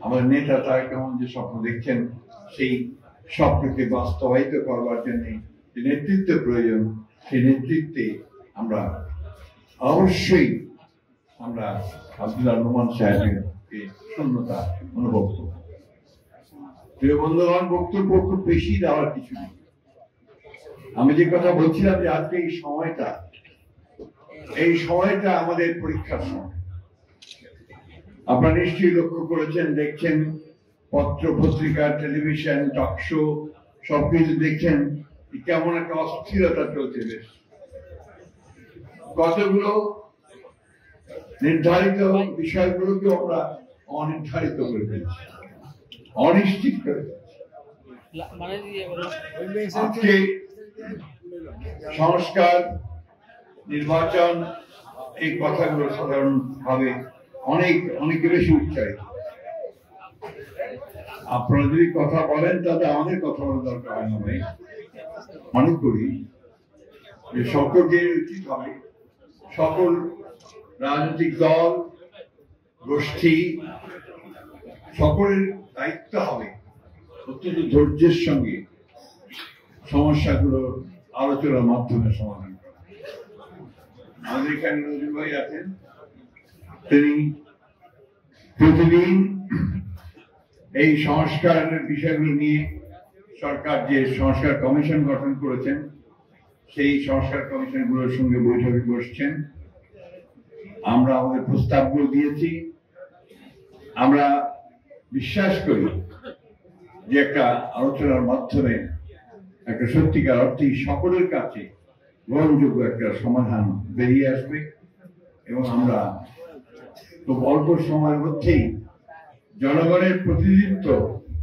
আমাদের নেতা তারেক রহমান যে স্বপ্ন দেখছেন সেই স্বপ্নকে বাস্তবায়িত করবার জন্য যে নেতৃত্ব প্রয়োজন, সেই নেতৃত্বে আমরা অবশ্যই আমরা আব্দুল্লাহ নোমান সাহেবকে শূন্যতা অনুভব করব। প্রিয় বন্ধুগণ, বক্তব্য খুব বেশি দেওয়ার কিছু নেই। আমি যে কথা বলছিলাম যে আজকে এই সময়টা আমাদের পরীক্ষার সময়। আপনারা নিশ্চয়ই লক্ষ্য করেছেন, দেখছেন, পত্র পত্রিকা, টেলিভিশন, টক শো সবকিছু দেখছেন কেমন একটা অস্থিরতা চলছে। বেশ কতগুলো নির্ধারিত বিষয়গুলোকে আমরা অনির্ধারিত করে ফেলছি, অনিশ্চিত করে ফেলছি। আজকে সংস্কার, নির্বাচন, এই কথাগুলো সাধারণভাবে অনেক বেশি উচ্চারিত। আপনারা যদি কথা বলেন তাতে আমাদের কথা বলার দরকার হয় না। ভাই, মনে করি যে সকলের উচিত হবে, সকল রাজনৈতিক দল, গোষ্ঠী, সকলের দায়িত্ব হবে অত্যন্ত ধৈর্যের সঙ্গে সমস্যাগুলোর আলোচনার মাধ্যমে সমাধান করা। আমাদের এখানে নজরুল ভাই আছেন, তিনি প্রতিদিন এই সংস্কারের বিষয়গুলো নিয়ে সরকার যে সংস্কার কমিশন গঠন করেছেন সেই সংস্কার কমিশনগুলোর সঙ্গে বৈঠকে বসছেন। আমরা আমাদের প্রস্তাবগুলো দিয়েছি। আমরা বিশ্বাস করি যে একটা আলোচনার মাধ্যমে একটা সত্যিকার অর্থে সকলের কাছে গ্রহণযোগ্য একটা সমাধান বেরিয়ে আসবে এবং আমরা খুব অল্প সময়ের মধ্যেই জনগণের প্রতিনিধিত্ব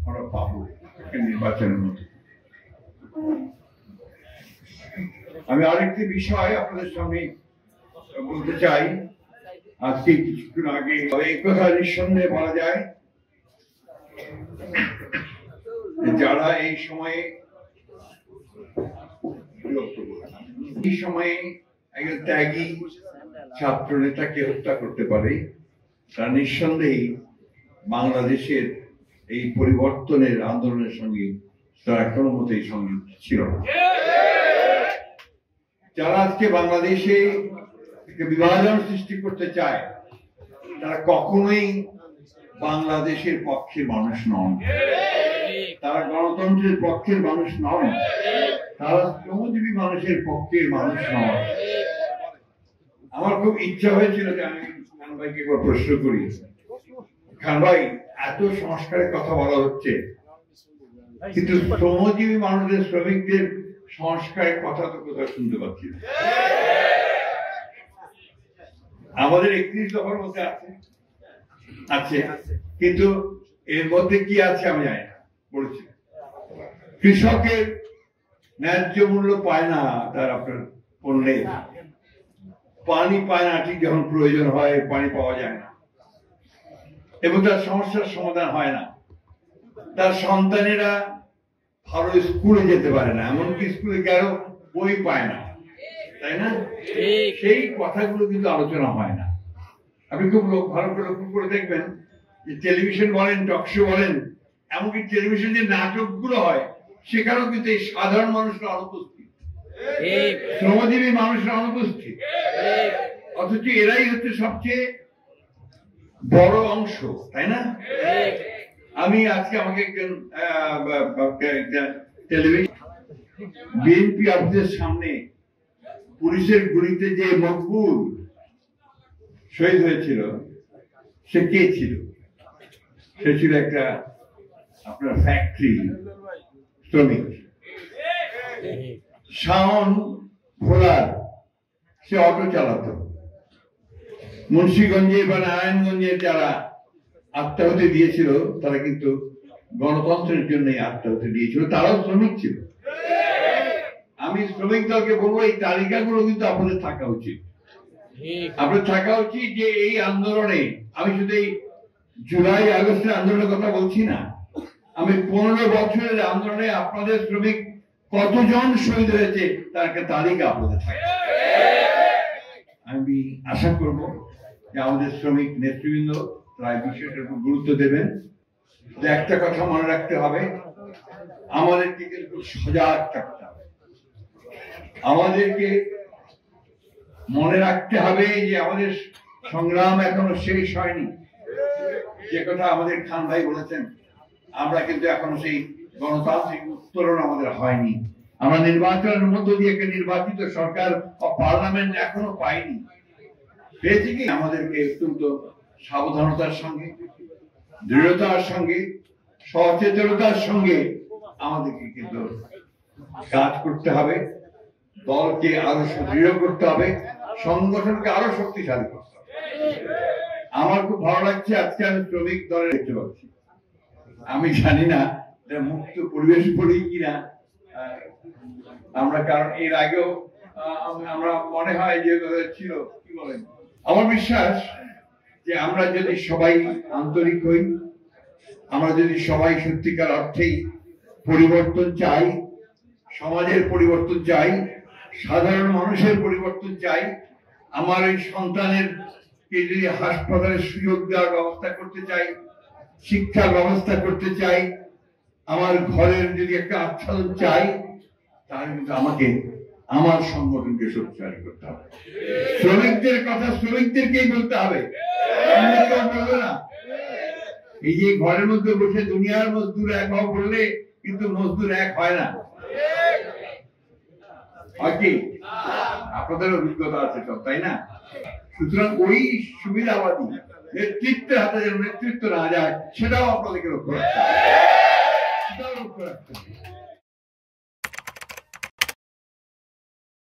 আমরা পাবো নির্বাচনের মধ্যে। আমি আরেকটি বিষয় আপনাদের সঙ্গে বলতে চাই। আজকে কিছুক্ষণ আগে এই কথা নিঃসন্দেহে বলা যায়, যারা এই সময়ে একজন ত্যাগী ছাত্র নেতাকে হত্যা করতে পারে, তারা নিঃসন্দেহে বাংলাদেশের এই পরিবর্তনের আন্দোলনের সঙ্গে তারা কোনো মতেই সংযুক্ত ছিল না। যারা আজকে বাংলাদেশে বিভাজন সৃষ্টি করতে চায় তারা কখনোই বাংলাদেশের পক্ষের মানুষ নন, তারা গণতন্ত্রের পক্ষের মানুষ নন, তারা শ্রমজীবী মানুষের পক্ষের মানুষ নন। আমার খুব ইচ্ছা হয়েছিল যে আমি খান ভাইকে একবার প্রশ্ন করি, খান ভাই, এত সংস্কারের কথা বলা হচ্ছে কিন্তু শ্রমজীবী মানুষদের, শ্রমিকদের সংস্কারের কথা তো কোথাও শুনতে পাচ্ছি না। আমাদের 31 দফার মধ্যে আছে কিন্তু এর মধ্যে কি আছে আমি জানি না। বলছি কৃষকের ন্যায্য মূল্য পায় না, তার আপনার পণ্যে পানি পায় না, ঠিক যখন প্রয়োজন হয় পানি পাওয়া যায় না এবং তার সমস্যার সমাধান হয় না। তার সন্তানেরা ভালো স্কুলে যেতে পারে না, এমনকি স্কুলে গেলেও বই পায় না, তাই না? সেই কথাগুলো কিন্তু আলোচনা হয় না। আপনি খুব ভালো করে লক্ষ্য করে দেখবেন যে টেলিভিশন বলেন, টক শো বলেন, এমনকি টেলিভিশন যে নাটকগুলো হয় সেখানেও কিন্তু এই সাধারণ মানুষরা অনুপস্থিত, শ্রমজীবী মানুষরা অনুপস্থিত, অথচ এরাই হচ্ছে সবচেয়ে বড় অংশ, তাই না? আমি আজকে আমাকে একজন টেলিভিশন বিএনপি অফিসের সামনে পুলিশের গুলিতে যে মকবুল শহীদ হয়েছিল সে কে ছিল? সে ছিল একটা আপনার ফ্যাক্টরি শ্রমিক, শাওন ভোলার। সে অটো চালাতো। মুন্সিগঞ্জে বা নারায়ণগঞ্জের যারা আত্মাহুতি দিয়েছিল তারা কিন্তু গণতন্ত্রের জন্য আত্মাহুতি দিয়েছিল, তারাও শ্রমিক ছিল। আমি শ্রমিক দলকে বলবো এই তালিকাগুলো কিন্তু আপনাদের থাকা উচিত। আপনাদের থাকা উচিত যে এই আন্দোলনে, আমি শুধু এই জুলাই আগস্টের আন্দোলনের কথা বলছি না, আমি 15 বছরের আন্দোলনে আপনাদের শ্রমিক কতজন শহীদ হয়েছে তার একটা তালিকা আপনাদের থাকে। আমি আশা করব যে আমাদের শ্রমিক নেতৃবৃন্দ প্রায় বিষয়টার উপর গুরুত্ব দেবেন। একটা কথা মনে রাখতে হবে, আমাদেরকে কিন্তু সজাগ থাকতে হবে। আমাদেরকে মনে রাখতে হবে যে আমাদের সংগ্রাম এখনো শেষ হয়নি। যে কথা আমাদের খান ভাই বলেছেন, আমরা কিন্তু এখনো সেই গণতান্ত্রিক উত্তরণ আমাদের হয়নি। আমরা নির্বাচনের মধ্য দিয়ে একটা নির্বাচিত সরকার ও পার্লামেন্ট এখনো পাইনি। পেয়েছি কি? আমাদেরকে অত্যন্ত সাবধানতার সঙ্গে, দৃঢ়তার সঙ্গে, সচেতনতার সঙ্গে আমাদেরকে কিন্তু কাজ করতে হবে। দলকে আরো সুদৃঢ় করতে হবে, সংগঠনকে আরো শক্তিশালী করতে হবে। আমার খুব ভালো লাগছে, আজকে আমি শ্রমিক দলে দেখতে পাচ্ছি। আমি জানি না মুক্ত পরিবেশ করি কিনা আমরা, কারণ এর আগেও আমরা মনে হয় যে ছিল, কি বলেন? আমার বিশ্বাস যে আমরা যদি সবাই আন্তরিক হই, আমরা যদি সবাই সত্যিকার অর্থেই পরিবর্তন চাই, সমাজের পরিবর্তন চাই, সাধারণ মানুষের পরিবর্তন চাই, আমার এই সন্তানের যদি হাসপাতালের সুযোগ দেওয়ার ব্যবস্থা করতে চাই, শিক্ষার ব্যবস্থা করতে চাই, আমার ঘরের যদি একটা আচ্ছাদন চাই, তাহলে কিন্তু আমাকে আমার সংগঠনকে শক্তিশালী করতে হবে। শ্রমিকদের কথা শ্রমিকদেরকেই বলতে হবে, বলবে না। এই যে ঘরের মধ্যে বসে দুনিয়ার মজদুর এক হওয়া বললে কিন্তু মজদুর এক হয় না। আপনাদের অভিজ্ঞতা আছে সব, তাই না? সুতরাং ওই সুবিধাবাদী নেতৃত্বের হাতে যেন নেতৃত্ব না যায়, সেটাও আপনাদেরকে লক্ষ্য রাখতে হবে।